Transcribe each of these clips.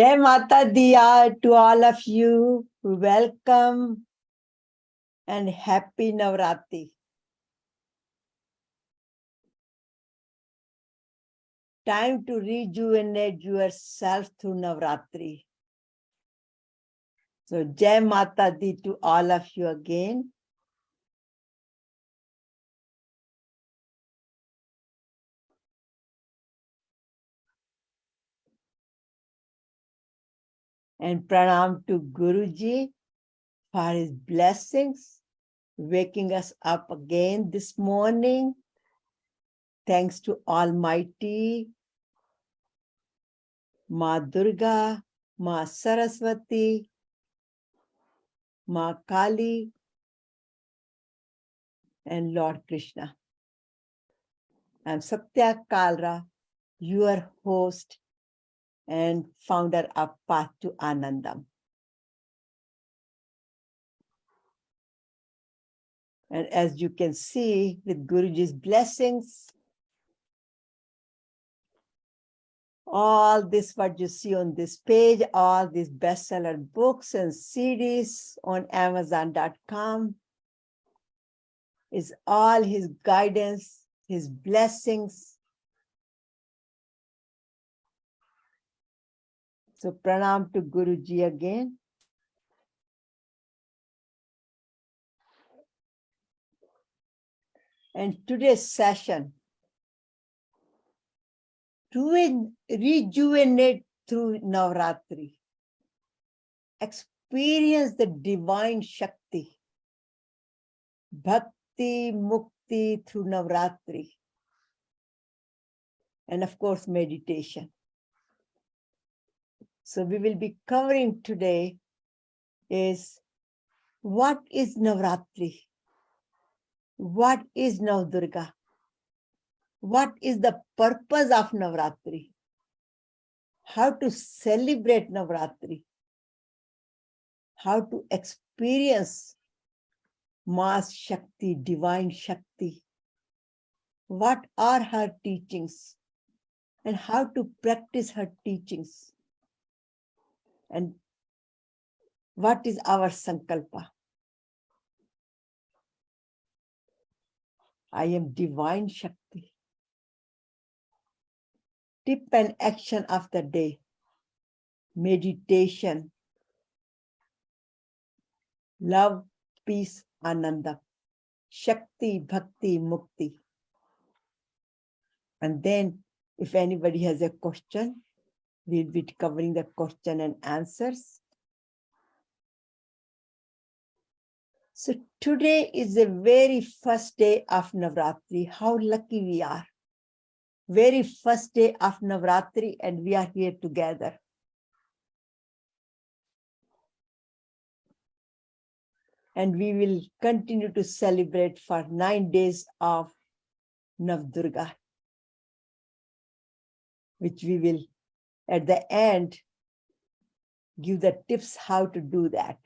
Jai Mata Diya to all of you. Welcome and happy Navratri. Time to rejuvenate yourself through Navratri. So Jai Mata Di to all of you again. And pranam to Guruji for his blessings, waking us up again this morning. Thanks to Almighty, Ma Durga, Ma Saraswati, Ma Kali, and Lord Krishna. I'm Satya Kalra, your host and founder of Path to Anandam. And as you can see, with Guruji's blessings, all this what you see on this page, all these bestseller books and CDs on Amazon.com is all his guidance, his blessings. So pranam to Guruji again. And today's session, to rejuvenate through Navratri, experience the divine Shakti, Bhakti, Mukti through Navratri, and of course, meditation. So we will be covering today is what is Navratri? What is Navdurga? What is the purpose of Navratri? How to celebrate Navratri? How to experience Ma's Shakti, divine Shakti? What are her teachings? And how to practice her teachings? And what is our sankalpa? I am divine Shakti. Tip and action of the day. Meditation. Love, peace, Anandam. Shakti, Bhakti, Mukti. And then if anybody has a question, we'll be covering the question and answers. So today is the very first day of Navratri. How lucky we are. Very first day of Navratri and we are here together. And we will continue to celebrate for 9 days of Navdurga, which we will at the end give the tips how to do that.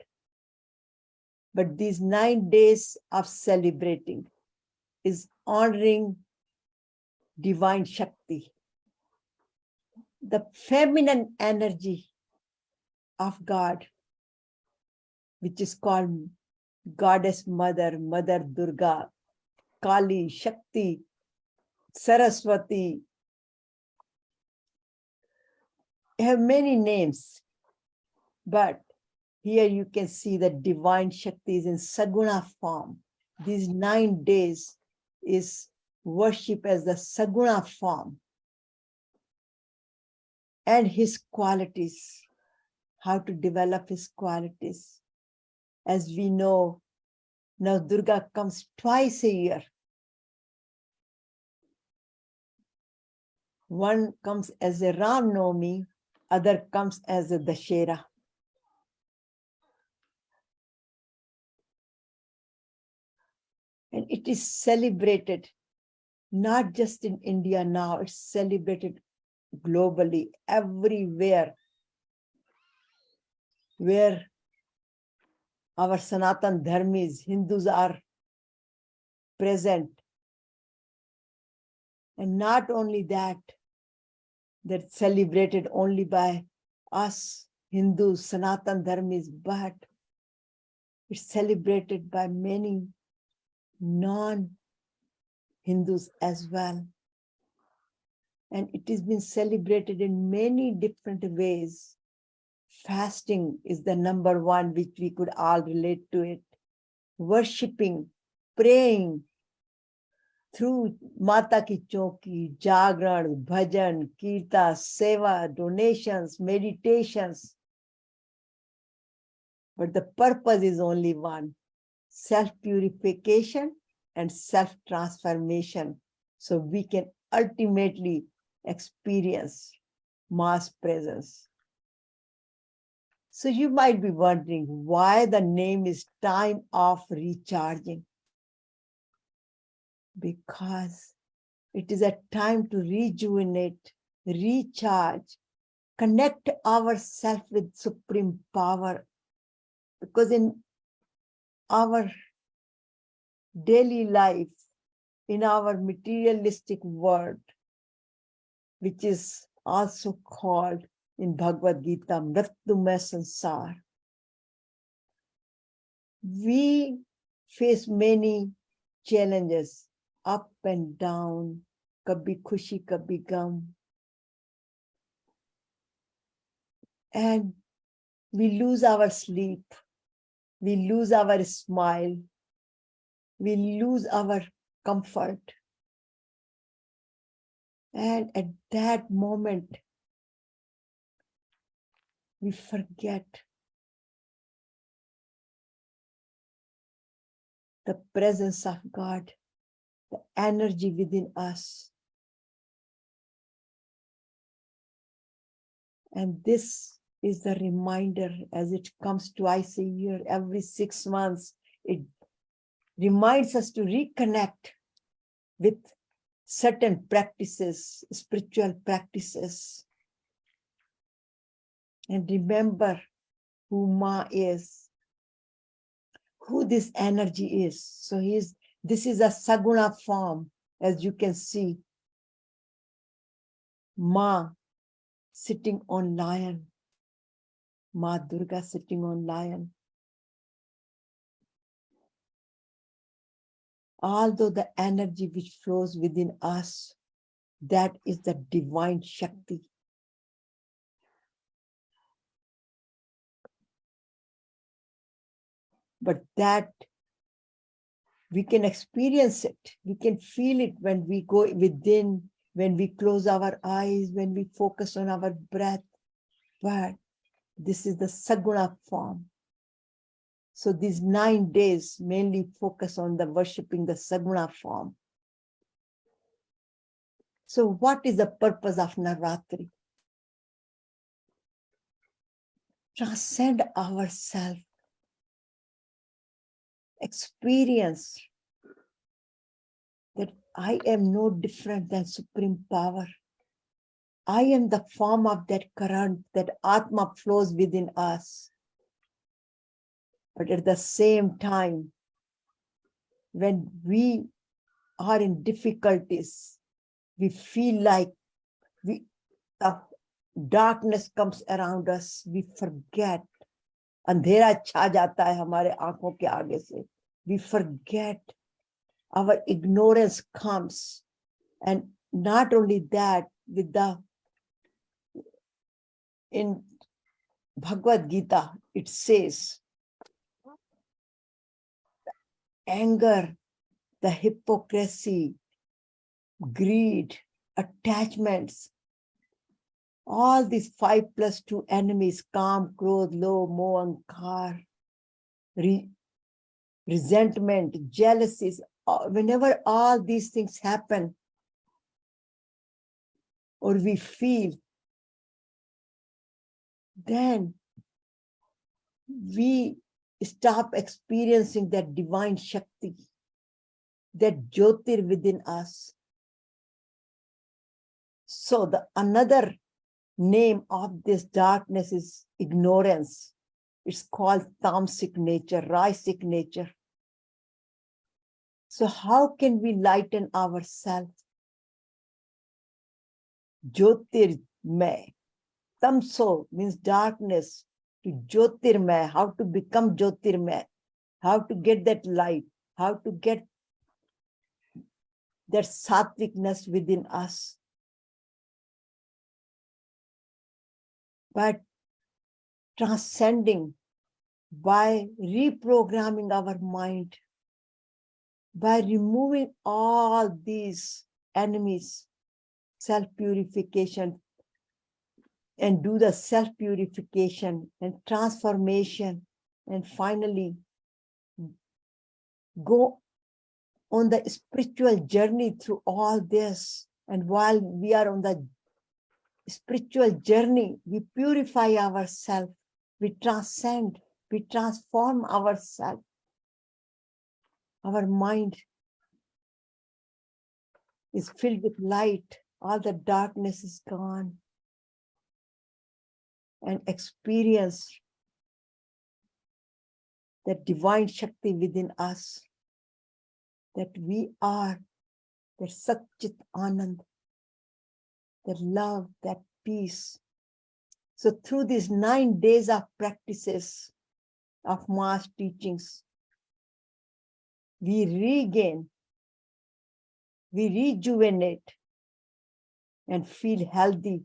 But these 9 days of celebrating is honoring divine Shakti, the feminine energy of God, which is called Goddess Mother, Mother Durga, Kali, Shakti, Saraswati. They have many names, but here you can see that divine Shakti is in Saguna form. These 9 days is worship as the Saguna form. And his qualities, how to develop his qualities. As we know, now Durga comes twice a year. One comes as a Ram Navami, other comes as a Dashera. And it is celebrated not just in India now, it's celebrated globally, everywhere where our Sanatan Dharmis, Hindus are present. And not only that, that's celebrated only by us Hindus, Sanatan Dharmis, but it's celebrated by many non-Hindus as well. And it has been celebrated in many different ways. Fasting is the number one, which we could all relate to it. Worshipping, praying through Mata Ki Chauki, Jagran, Bhajan, Kirta, Seva, donations, meditations. But the purpose is only one: self-purification and self-transformation, so we can ultimately experience mass presence. So you might be wondering why the name is time of recharging. Because it is a time to rejuvenate, recharge, connect ourselves with supreme power. Because in our daily life, in our materialistic world, which is also called in Bhagavad Gita, Mrityumay Sansar, we face many challenges, up and down, kabhi khushi, kabhi gum. And we lose our sleep, we lose our smile, we lose our comfort. And at that moment, we forget the presence of God, the energy within us. And this is the reminder, as it comes twice a year, every 6 months, it reminds us to reconnect with certain practices, spiritual practices, and remember who Ma is, who this energy is. So this is a Saguna form, as you can see. Ma sitting on lion, Ma Durga sitting on lion. Although the energy which flows within us, that is the divine Shakti. But that we can experience it, we can feel it when we go within, when we close our eyes, when we focus on our breath. But this is the Saguna form. So these 9 days mainly focus on the worshipping the Saguna form. So what is the purpose of Navratri? Transcend ourselves, experience that I am no different than supreme power. I am the form of that current, that Atma flows within us. But at the same time, when we are in difficulties, we feel like the darkness comes around us, we forget. अंधेरा छा जाता है हमारे आंखों के आगे से. We forget. Our ignorance comes. And not only that, in Bhagavad Gita, it says, anger, the hypocrisy, greed, attachments, all these 5+2 enemies, Kam, Krodh, Lobh, Moh, Ahankar, resentment, jealousies, whenever all these things happen, or we feel, then we stop experiencing that divine Shakti, that Jyotir within us. So another name of this darkness is ignorance. It's called tamasic nature, rajasic nature. So how can we lighten ourselves? Jyotirmay, Tamso means darkness, to Jyotirmay, how to become Jyotirmay, how to get that light, how to get that sattvicness within us. But transcending by reprogramming our mind, by removing all these enemies, self-purification, and do the self-purification and transformation, and finally go on the spiritual journey through all this. And while we are on the spiritual journey, we purify ourselves, we transcend, we transform ourselves. Our mind is filled with light, all the darkness is gone, and experience that divine Shakti within us, that we are that Chit Ananda, that love, that peace. So through these 9 days of practices of mass teachings, we regain, we rejuvenate, and feel healthy,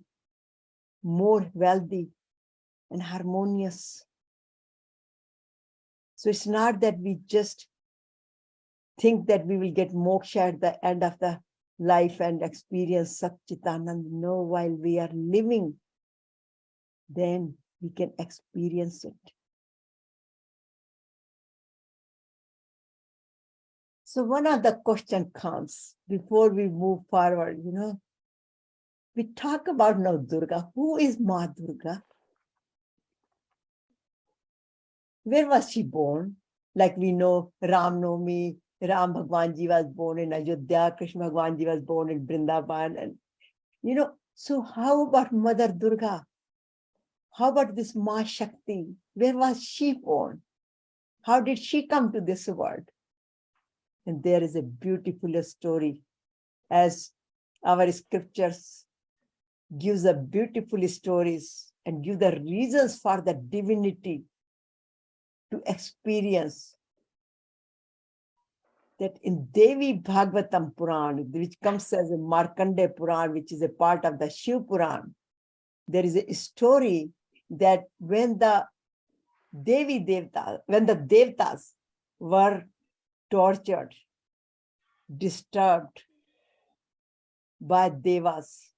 more wealthy, and harmonious. So it's not that we just think that we will get moksha at the end of the life and experience Satchitananda. No, while we are living, then we can experience it. So one of the question comes before we move forward, we talk about now Durga. Who is Ma Durga? Where was she born? Like we know Ram Navami, Ram Bhagwan Ji was born in Ayodhya, Krishna Bhagwan Ji was born in Vrindavan. And so how about Mother Durga? How about this Ma Shakti? Where was she born? How did she come to this world? And there is a beautiful story, as our scriptures gives a beautiful stories and give the reasons for the divinity to experience. That in Devi Bhagavatam Puran, which comes as a Markandeya Puran, which is a part of the Shiv Puran, there is a story that when the Devtas were tortured, disturbed by Devas,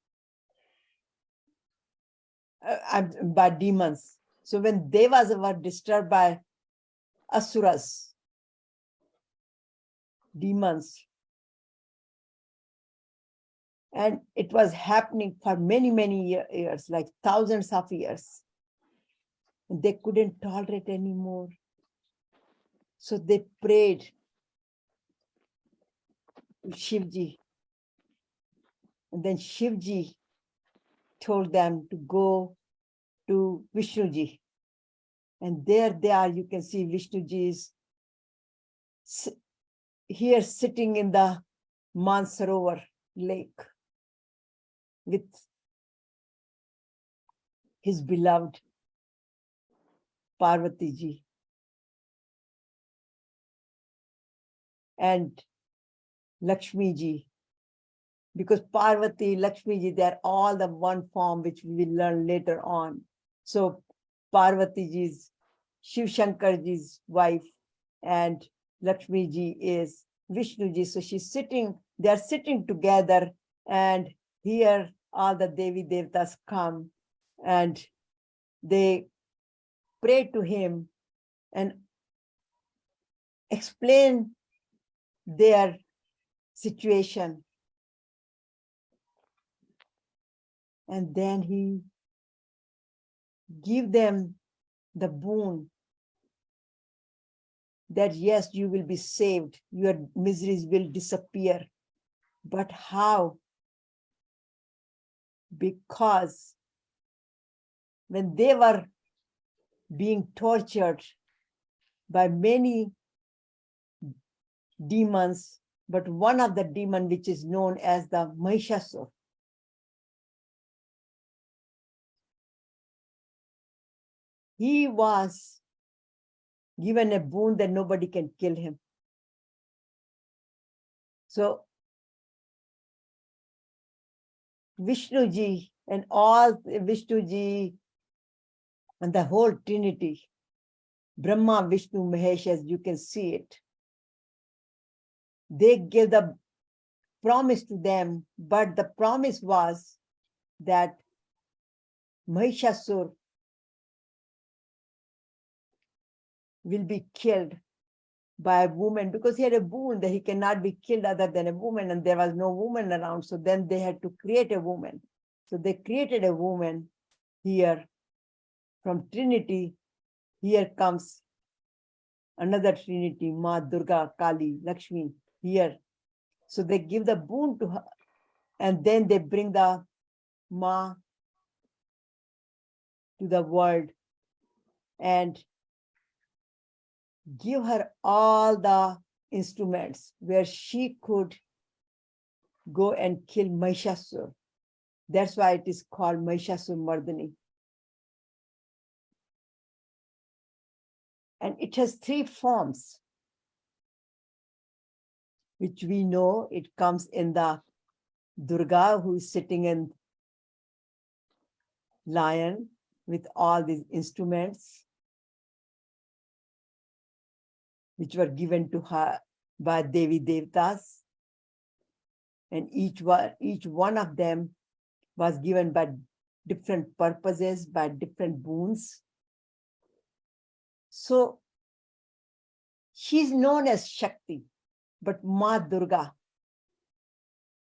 by demons. So when Devas were disturbed by Asuras, demons, and it was happening for many, many years, like thousands of years. And they couldn't tolerate anymore. So they prayed to Shivji. And then Shivji told them to go to Vishnuji. And there they are, you can see Vishnuji is here sitting in the Mansarovar lake with his beloved Parvati ji. And Lakshmi ji, because Parvati, Lakshmi ji, they're all the one form which we will learn later on. So Parvati ji is Shiv Shankar ji's wife, and Lakshmi ji is Vishnu ji. So they're sitting together, and here all the Devi Devtas come and they pray to him and explain their situation. And then he give them the boon that yes, you will be saved, your miseries will disappear. But how? Because when they were being tortured by many demons, but one of the demon which is known as the Mahishasur, he was given a boon that nobody can kill him. So Vishnuji and all Vishnuji and the whole Trinity, Brahma, Vishnu, Mahesh, as you can see it, they gave the promise to them, but the promise was that Mahishasur will be killed by a woman, because he had a boon that he cannot be killed other than a woman, and there was no woman around. So then they had to create a woman. So they created a woman here from Trinity. Here comes another Trinity, Ma, Durga, Kali, Lakshmi here. So they give the boon to her, and then they bring the Ma to the world and give her all the instruments where she could go and kill Mahishasur. That's why it is called Mahishasur Mardani. And it has three forms, which we know. It comes in the Durga, who is sitting in lion with all these instruments, which were given to her by Devi Devtas. And each one of them was given by different purposes, by different boons. So she's known as Shakti, but Ma Durga,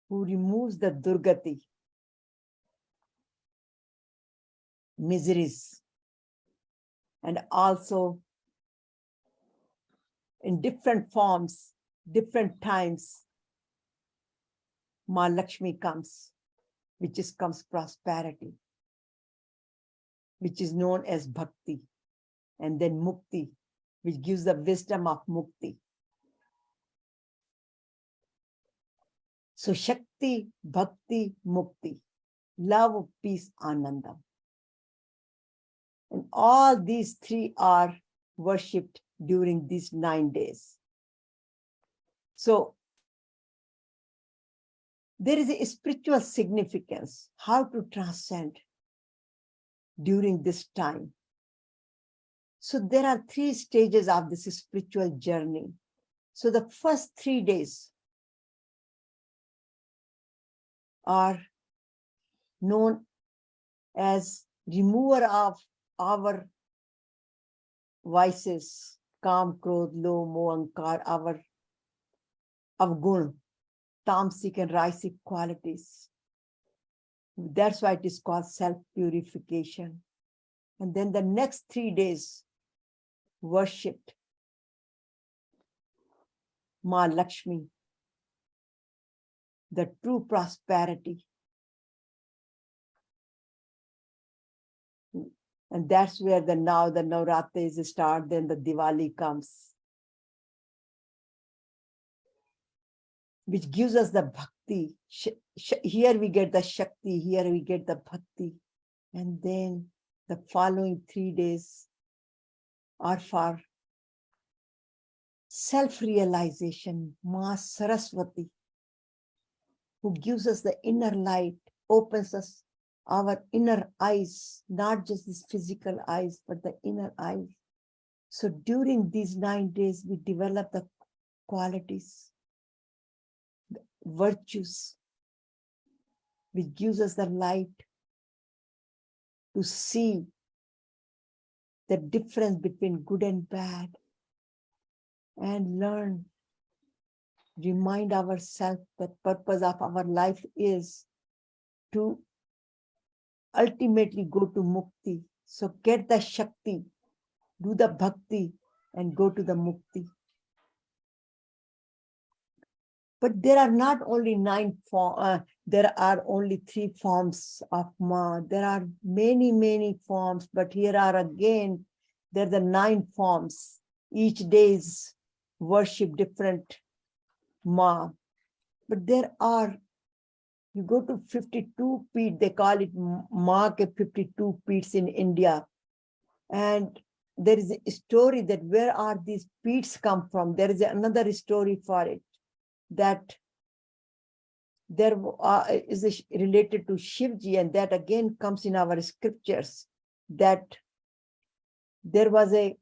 who removes the Durgati, miseries, and also in different forms, different times, Ma Lakshmi comes, which comes prosperity, which is known as Bhakti, and then Mukti, which gives the wisdom of Mukti. So Shakti, Bhakti, Mukti, love, peace, Anandam. And all these three are worshipped during these 9 days. So there is a spiritual significance, how to transcend during this time. So there are 3 stages of this spiritual journey. So the first 3 days are known as remover of our vices, Kam, Krodh, Lo, Moh, Ahankar, our avgun, tamasic and rajasic qualities. That's why it is called self-purification. And then the next 3 days worshipped Ma Lakshmi, the true prosperity. And that's where now the Navratri start, then the Diwali comes, which gives us the bhakti. Here we get the Shakti, here we get the bhakti. And then the following 3 days are for self-realization, Ma Saraswati, who gives us the inner light, opens us our inner eyes, not just these physical eyes, but the inner eyes. So during these 9 days, we develop the qualities, the virtues, which gives us the light to see the difference between good and bad, and learn, remind ourselves that purpose of our life is to ultimately go to Mukti. So get the Shakti, do the Bhakti, and go to the Mukti. But there are not only 9 forms, there are only 3 forms of Ma. There are many, many forms, but here are again, there are the 9 forms. Each day is worship different Ma. But there are, you go to 52 feet, they call it Ma ke 52 feet in India. And there is a story that where are these peats come from? There is another story for it, that there is related to Shivji, and that again comes in our scriptures, that there was a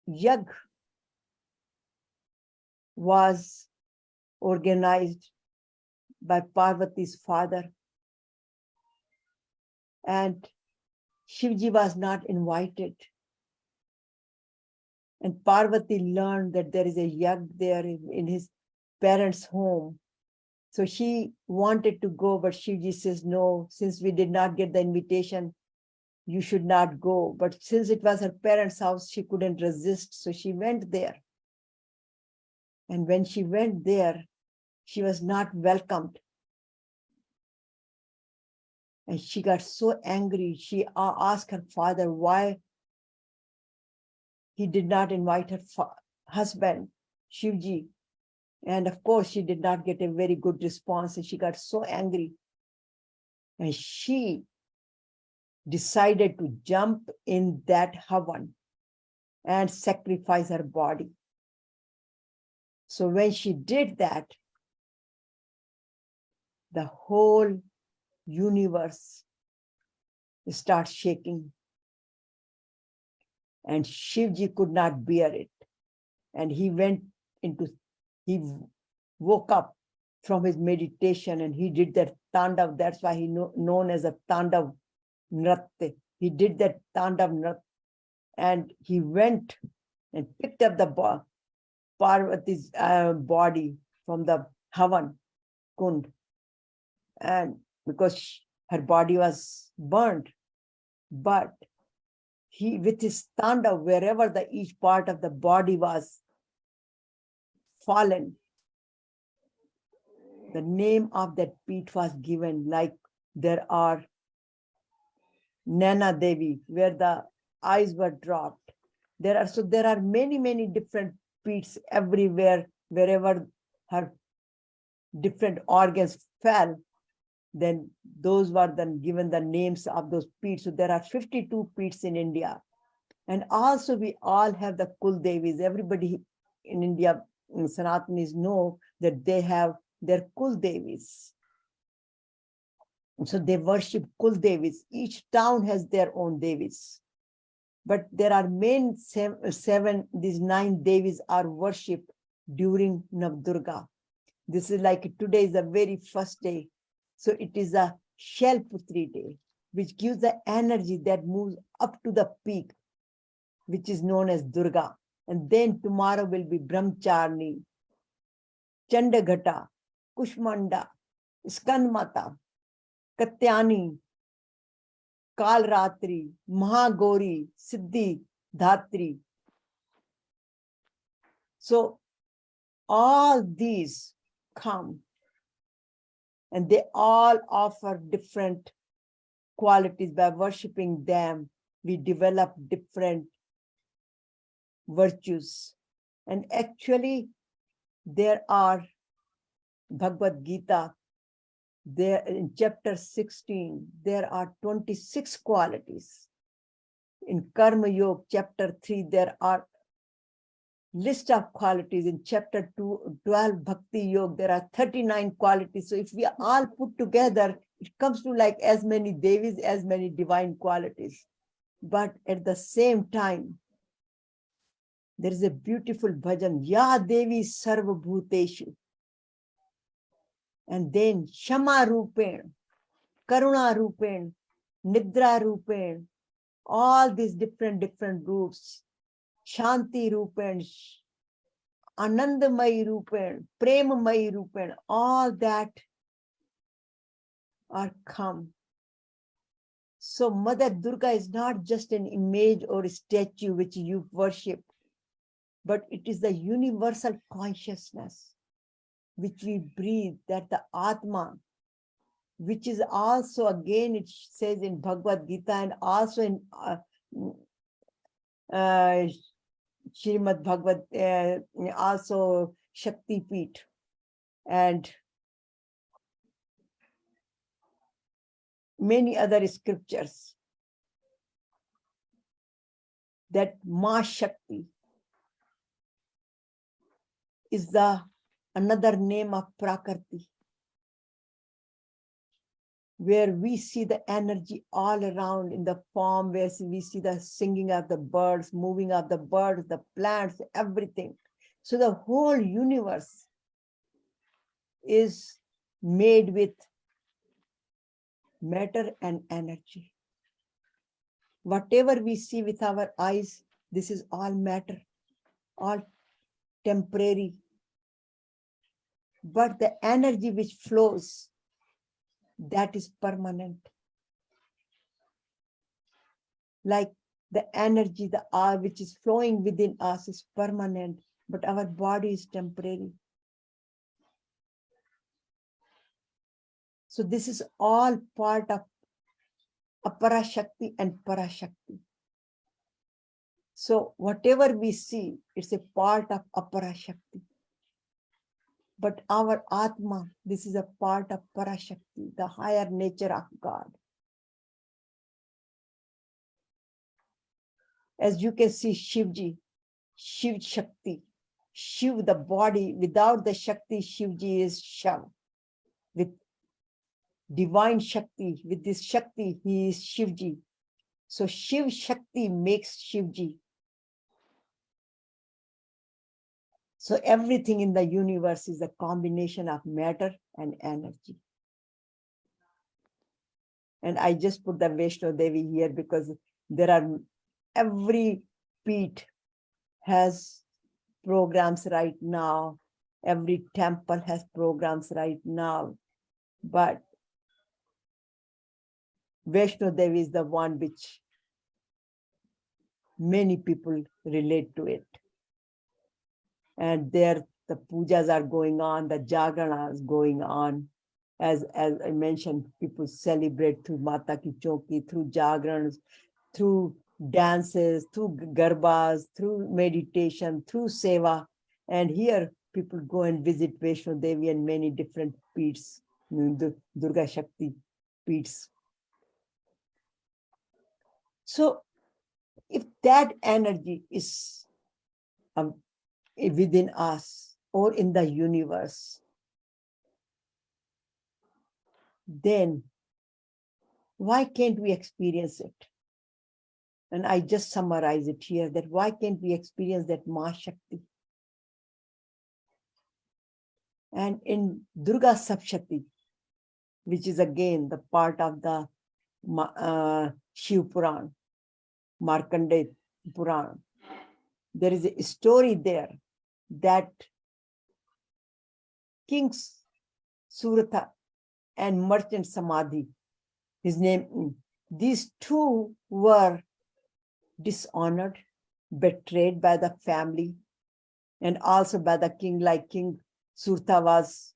yag was organized by Parvati's father, and Shivji was not invited. And Parvati learned that there is a yag there in his parents' home. So she wanted to go, but Shivji says, no, since we did not get the invitation, you should not go. But since it was her parents' house, she couldn't resist. So she went there. And when she went there, she was not welcomed. And she got so angry. She asked her father why he did not invite her husband, Shivji. And of course, she did not get a very good response. And she got so angry. And she decided to jump in that havan and sacrifice her body. So when she did that, the whole universe starts shaking. And Shivji could not bear it. And he woke up from his meditation and he did that tandav. That's why he known as a tandav nratya. He did that tandav nratya. And he went and picked up the Parvati's body from the Havan Kund. And because her body was burnt, but he, with his tandav, wherever each part of the body was fallen, the name of that peat was given, like there are Nana Devi, where the eyes were dropped. There are many, many different peats everywhere, wherever her different organs fell, then those were then given the names of those peats. So there are 52 peats in India. And also we all have the Kul Devis. Everybody in India, Sanatanis, know that they have their Kul Devis. So they worship Kul Devis. Each town has their own Devis. But there are main these 9 Devis are worshipped during Navdurga. This is like today is the very first day. So it is a Shelputri day, which gives the energy that moves up to the peak, which is known as Durga. And then tomorrow will be Brahmacharni, Chandagata, Kushmanda, Skanmata, Katyani, Kalratri, Mahagauri, Siddhi, Dhatri. So all these come and they all offer different qualities. By worshipping them, we develop different virtues. And actually, there are Bhagavad Gita, there in chapter 16, there are 26 qualities. In Karma Yoga, chapter 3, there are list of qualities. In chapter 12, Bhakti Yoga, there are 39 qualities. So if we all put together, it comes to like as many Devis, as many divine qualities. But at the same time, there is a beautiful bhajan, Ya Devi Sarva Bhuteshu. And then Shama Rupen, Karuna Rupen, Nidra Rupen, all these different roots, Shanti Rupen, Anandamai Rupen, Premamai Rupen, all that are come. So Mother Durga is not just an image or a statue which you worship, but it is the universal consciousness which we breathe, that the Atma, which is also, again, it says in Bhagavad Gita and also in Srimad Bhagavad, also Shakti Peeth, and many other scriptures. that Ma Shakti is another name of Prakriti, where we see the energy all around in the form, where we see the singing of the birds, moving of the birds, the plants, everything. So the whole universe is made with matter and energy. Whatever we see with our eyes, this is all matter, all temporary. But the energy which flows, that is permanent. Like the energy, the air which is flowing within us is permanent, but our body is temporary. So this is all part of Apara Shakti and Parashakti. So whatever we see, it's a part of Apara Shakti. But our Atma, this is a part of Parashakti, the higher nature of God. As you can see, Shivji, Shiv Shakti, Shiv, the body, without the Shakti, Shivji is Shav. With divine Shakti, with this Shakti, he is Shivji. So Shiv Shakti makes Shivji. So everything in the universe is a combination of matter and energy. And I just put the Vaishno Devi here because there are, every peeth has programs right now. Every temple has programs right now. But Vaishno Devi is the one which many people relate to it. And there the pujas are going on, the jagrana is going on. As I mentioned, people celebrate through Mata Ki Chauki, through jagranas, through dances, through garbas, through meditation, through seva. And here people go and visit Vaishno Devi and many different peeths, Durga Shakti peeths. So if that energy is within us or in the universe, then why can't we experience it? And I just summarize it here, that why can't we experience that Ma Shakti? And in Durga Sapshati, which is again the part of the Shiv Puran, Markandeya Puran, there is a story there that King Surata and Merchant Samadhi, his name, these two were dishonored, betrayed by the family, and also by the king, like King Surta was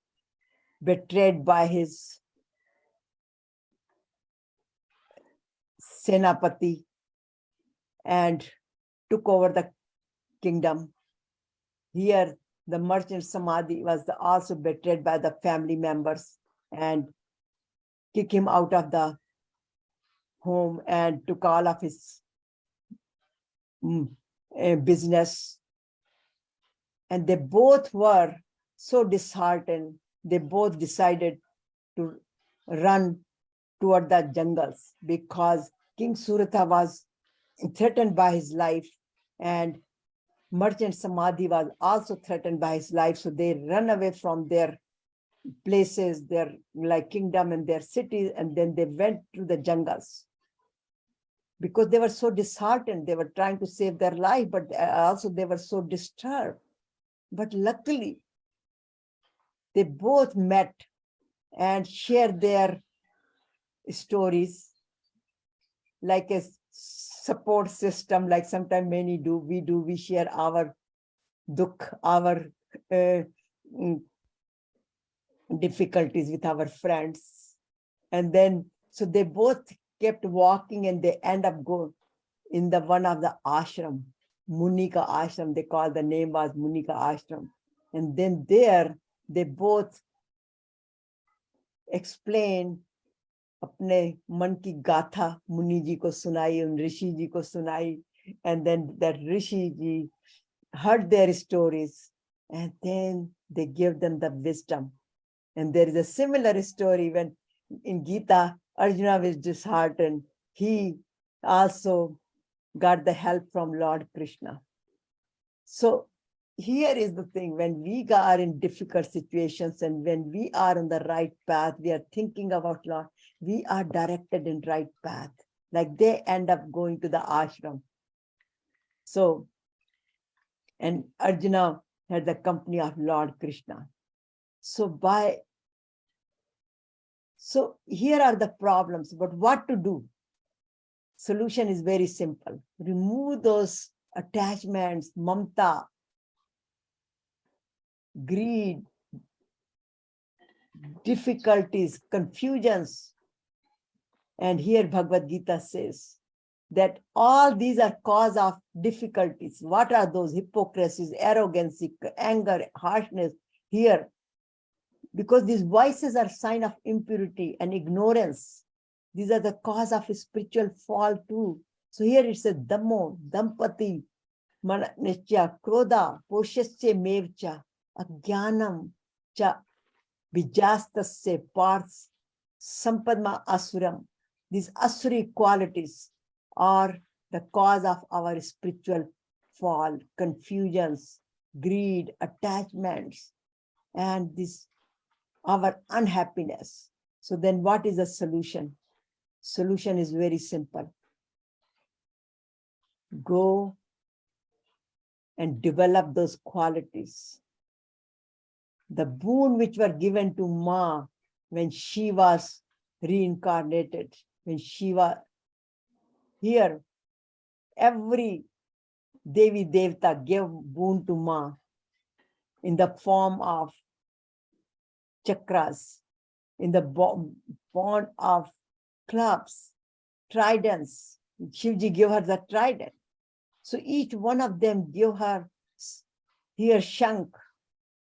betrayed by his Senapati and took over the kingdom. Here, the Merchant Samadhi was also betrayed by the family members and kicked him out of the home and took all of his business. And they both were so disheartened, they both decided to run toward the jungles because King Surata was threatened by his life and Merchant Samadhi was also threatened by his life. So they run away from their places, their like kingdom and their cities, and then they went to the jungles because they were so disheartened. They were trying to save their life, but also they were so disturbed. But luckily, they both met and shared their stories like a support system, like sometimes many do. We share our dukh, our difficulties with our friends. And then, so they both kept walking and they end up going in the one of the ashram, Munika ashram, they call the name was Munika ashram. And then there, they both explain अपने मन की गाथा मुनि जी को सुनाई, उन ऋषि जी को सुनाई, And then that Rishi heard their stories, and then they gave them the wisdom. And there is a similar story when in Gita, Arjuna was disheartened. He also got the help from Lord Krishna. So here is the thing, when we are in difficult situations and when we are on the right path, we are thinking about Lord, we are directed in right path. Like they end up going to the ashram. So, and Arjuna had the company of Lord Krishna. So here are the problems, but what to do? Solution is very simple. Remove those attachments, mamta, greed, difficulties, confusions. And here Bhagavad Gita says that all these are cause of difficulties. What are those? Hypocrisies, arrogancy, anger, harshness. Here, because these vices are sign of impurity and ignorance. These are the cause of spiritual fall too. So here it says Dhammo, Dampati, Manasya, Krodha, Poshasya Mevcha, Ajnanam cha Vijastasya Parts, Sampadma Asuram. These Asuri qualities are the cause of our spiritual fall, confusions, greed, attachments, and this our unhappiness. So then what is the solution? Solution is very simple. Go and develop those qualities. The boon which were given to Ma when she was reincarnated, when she was here, every Devi Devta gave boon to Ma in the form of chakras, in the bond of clubs, tridents. Shivji gave her the trident. So each one of them give her here Shank,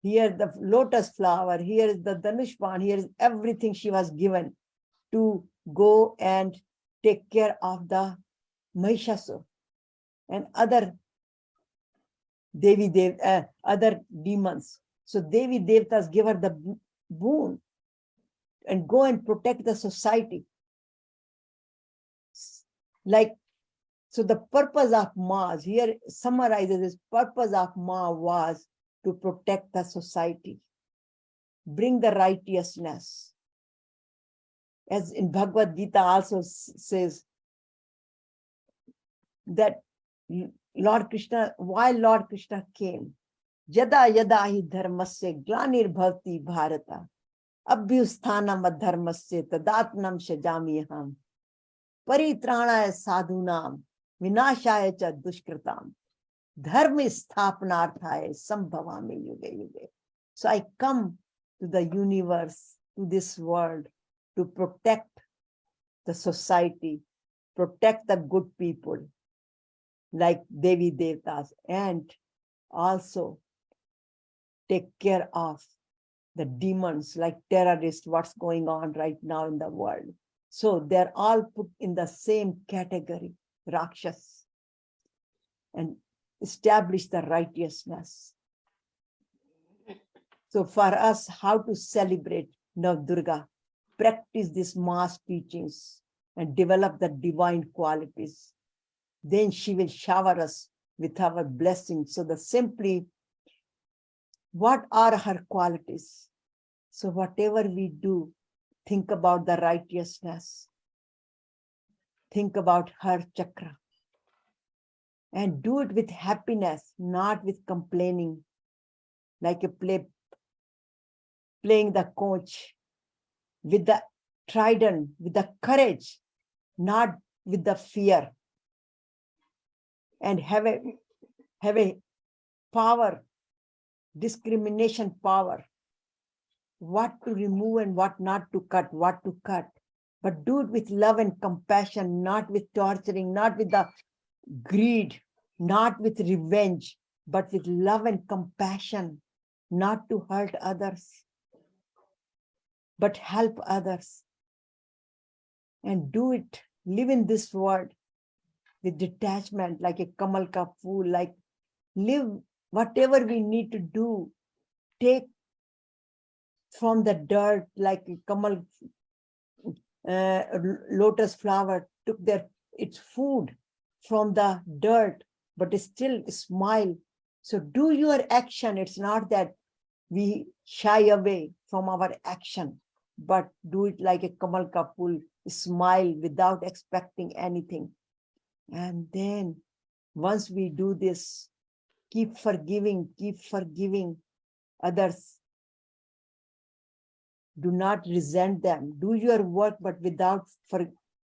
here the lotus flower, here is the Dhanushban, here is everything she was given to go and take care of the Mahishasur and other other demons. So Devi Devtas give her the boon and go and protect the society. Like, so the purpose of Ma's here summarizes this purpose of Ma was to protect the society, bring the righteousness. As in Bhagavad Gita also says that Lord Krishna, why Lord Krishna came? Yada yada hi dharmasya glanir bhavati bharata abhyusthanam adharmasya tadatnam shajamiham paritranaya sadhunam vinashaya cha dushkritam dharma sthapanarthaya sambhavami yuge yuge. So I come to the universe, to this world, to protect the society, protect the good people like Devi Devtas, and also take care of the demons like terrorists, what's going on right now in the world. So they're all put in the same category, Rakshas, and establish the righteousness. So for us, how to celebrate Navdurga, practice these mass teachings and develop the divine qualities. Then she will shower us with our blessings. So simply, what are her qualities? So whatever we do, think about the righteousness. Think about her chakra. And do it with happiness, not with complaining. Like a playing the conch with the trident, with the courage, not with the fear. And have a power, discrimination power, what to remove and what not to cut, what to cut. But do it with love and compassion, not with torturing, not with the greed, not with revenge, but with love and compassion, not to hurt others, but help others. And do it, live in this world with detachment, like a kamal ka phool, like live whatever we need to do, take from the dirt, like a kamal lotus flower took its food from the dirt, but still smile. So do your action. It's not that we shy away from our action, but do it like a kamal ka phool, smile without expecting anything. And then once we do this, keep forgiving others. Do not resent them. Do your work, but without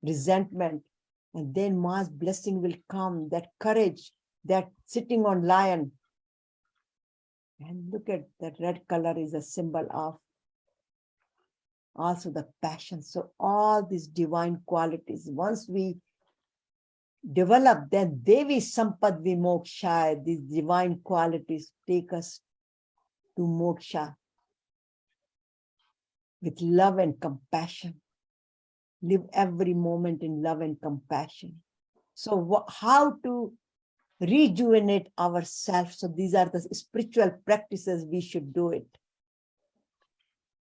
resentment. And then mass blessing will come, that courage, that sitting on lion. And look at that red color is a symbol of also the passion. So all these divine qualities, once we develop, then Devi Sampad Vimoksha, these divine qualities take us to moksha with love and compassion. Live every moment in love and compassion. So how to rejuvenate ourselves? So these are the spiritual practices we should do it.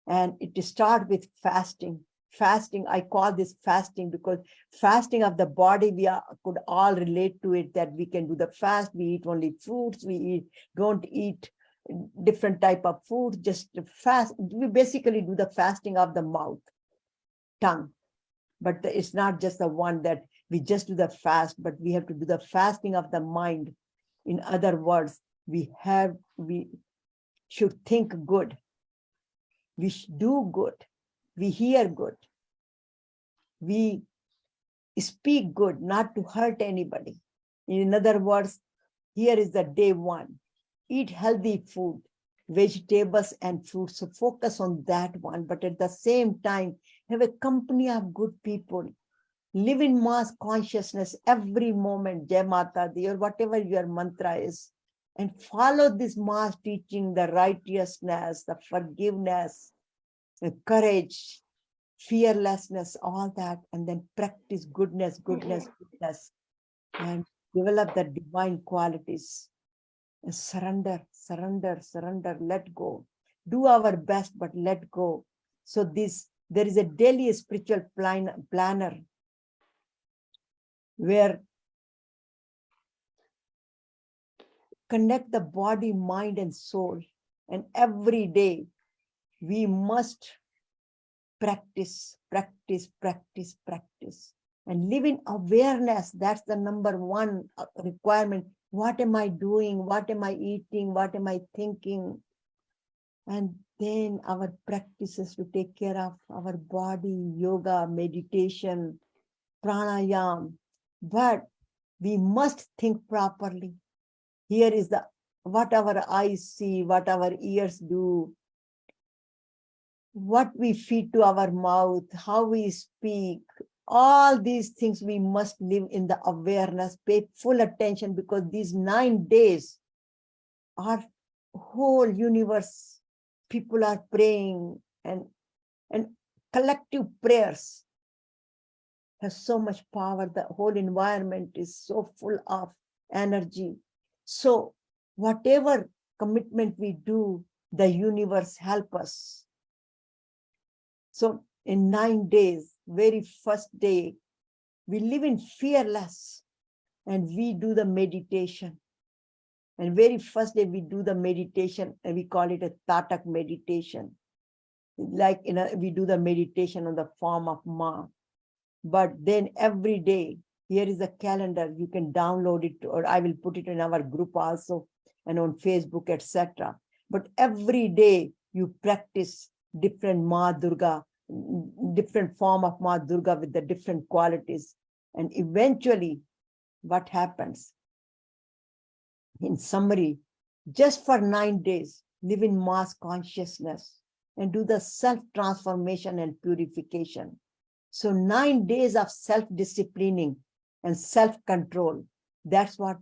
And it starts with fasting. Fasting, I call this fasting because fasting of the body, could all relate to it, that we can do the fast. We eat only fruits. Don't eat different type of food, just fast. We basically do the fasting of the mouth, tongue. But it's not just the one that we just do the fast, but we have to do the fasting of the mind. In other words, we should think good. We do good. We hear good. We speak good, not to hurt anybody. In other words, here is the day one. Eat healthy food, vegetables and fruits. So focus on that one. But at the same time, have a company of good people. Live in mass consciousness every moment, Jai Mata Di, or whatever your mantra is. And follow this mass teaching, the righteousness, the forgiveness, the courage, fearlessness, all that. And then practice goodness, and develop the divine qualities. And surrender, let go. Do our best, but let go. So there is a daily spiritual planner where connect the body, mind, and soul. And every day we must practice. And live in awareness. That's the number one requirement. What am I doing? What am I eating? What am I thinking? And then our practices to take care of our body, yoga, meditation, pranayam. But we must think properly. Here is what our eyes see, what our ears do, what we feed to our mouth, how we speak. All these things we must live in the awareness, pay full attention, because these 9 days our whole universe, people are praying, and collective prayers has so much power. The whole environment is so full of energy. So whatever commitment we do, the universe help us. So in 9 days, very first day, we live in fearless and we do the meditation. And very first day we do the meditation, and we call it a Tatak meditation. Like we do the meditation on the form of Ma. But then every day, here is a calendar. You can download it, or I will put it in our group also, and on Facebook, etc. But every day you practice different Ma Durga, different form of Ma Durga with the different qualities. And eventually, what happens? In summary, just for 9 days, live in mass consciousness and do the self-transformation and purification. So 9 days of self-disciplining and self-control. That's what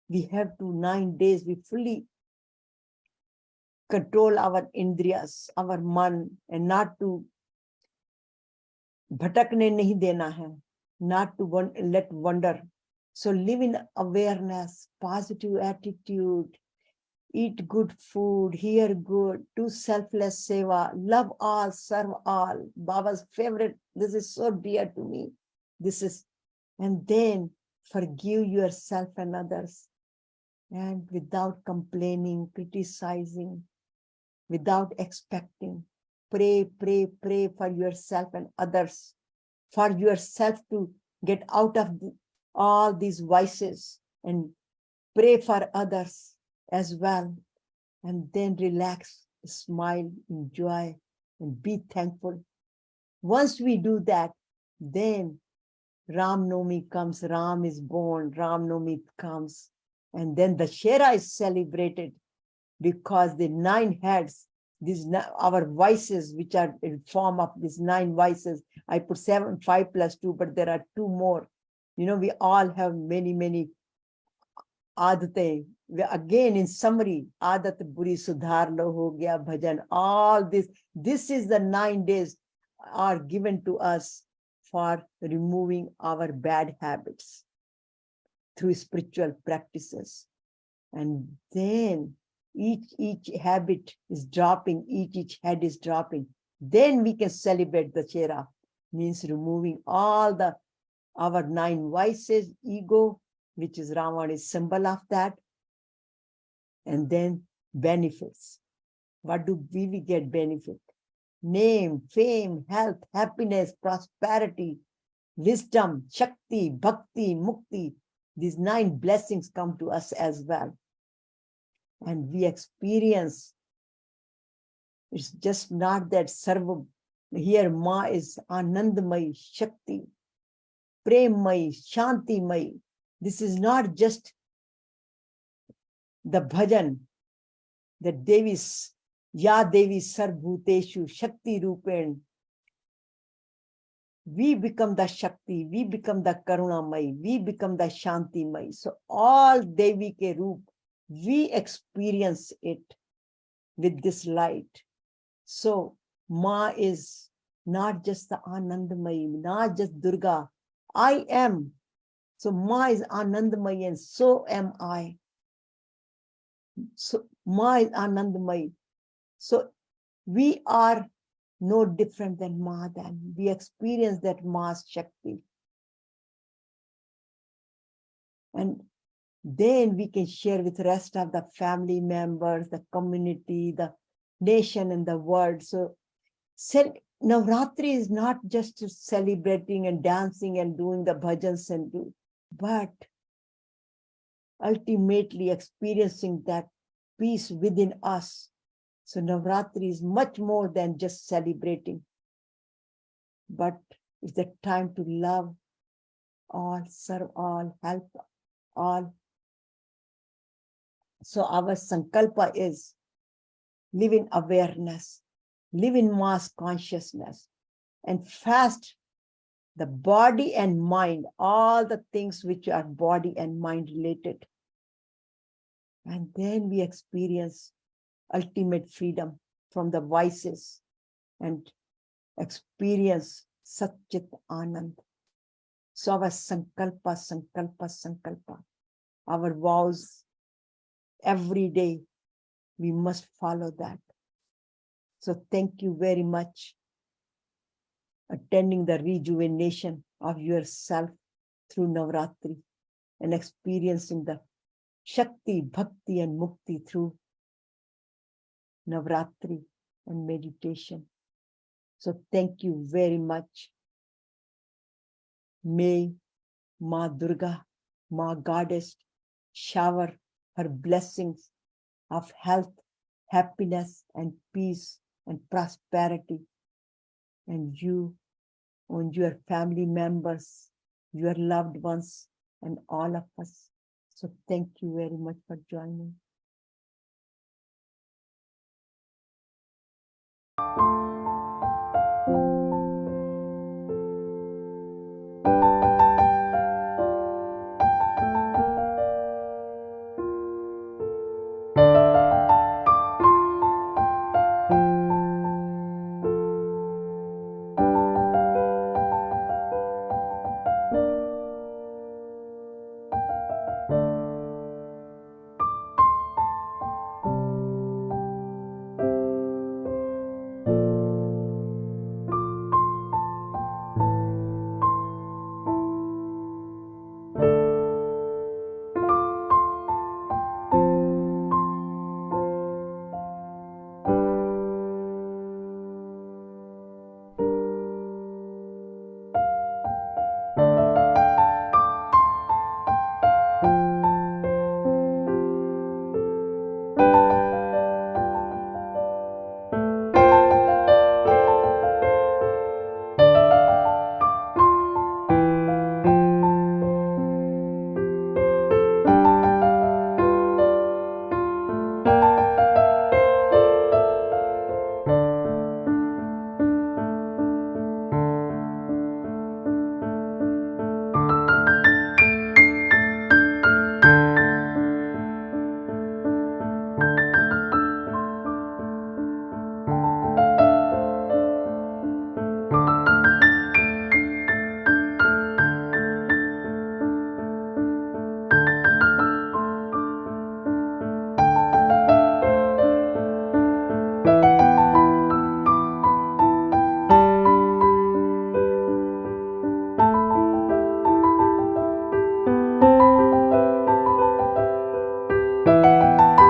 we have to. 9 days, we fully control our indriyas, our man, and not to bhatakne nahi dena hai, not to let wander. So live in awareness, positive attitude, eat good food, hear good, do selfless seva, love all, serve all. Baba's favorite, this is so dear to me. And then forgive yourself and others. And without complaining, criticizing, without expecting, pray, pray, pray for yourself and others, for yourself to get out of all these vices, and pray for others as well. And then relax, smile, enjoy, and be thankful. Once we do that, then Ram Navami comes, Ram is born, Ram Navami comes, and then the Shera is celebrated, because the 9 heads, our vices, which are in form of these 9 vices, I put 7, 5 plus 2, but there are 2 more. We all have many, many aadate. Again, in summary, aadat buri sudhar lo ho gaya bhajan, all this is the 9 days are given to us for removing our bad habits through spiritual practices. And then each habit is dropping, each head is dropping. Then we can celebrate the Chera, means removing all our 9 vices, ego, which is Ravan, is symbol of that. And then benefits. What do we get benefit? Name, fame, health, happiness, prosperity, wisdom, Shakti, Bhakti, Mukti. These 9 blessings come to us as well. And we experience, it's just not that Sarva, here Ma is Anandamai, Shakti, Premmai, Shantimai. This is not just the bhajan, the Devi's, Ya Devi Sarvbhuteshu, Shakti Rupen. We become the Shakti, we become the Karunamai, we become the Shantimai. So all Devi ke roop, we experience it with this light. So Ma is not just the Anandamai, not just Durga. I am. So Ma is Anandamai and so am I. So Ma is Anandamai. So we are no different than Ma then. We experience that Ma's Shakti. And then we can share with the rest of the family members, the community, the nation and the world. So Navratri is not just celebrating and dancing and doing the bhajans but ultimately experiencing that peace within us. So Navratri is much more than just celebrating, but it's the time to love all, serve all, help all. So our sankalpa is live in awareness, live in mass consciousness, and fast the body and mind, all the things which are body and mind related. And then we experience ultimate freedom from the vices and experience Satya Ananda. So our sankalpa, sankalpa, sankalpa, our vows, every day we must follow that. So thank you very much attending the rejuvenation of yourself through Navratri and experiencing the Shakti, Bhakti and Mukti through Navratri and meditation. So thank you very much. May Ma Durga, Ma Goddess, shower her blessings of health, happiness and peace and prosperity, and you and your family members, your loved ones, and all of us. So thank you very much for joining.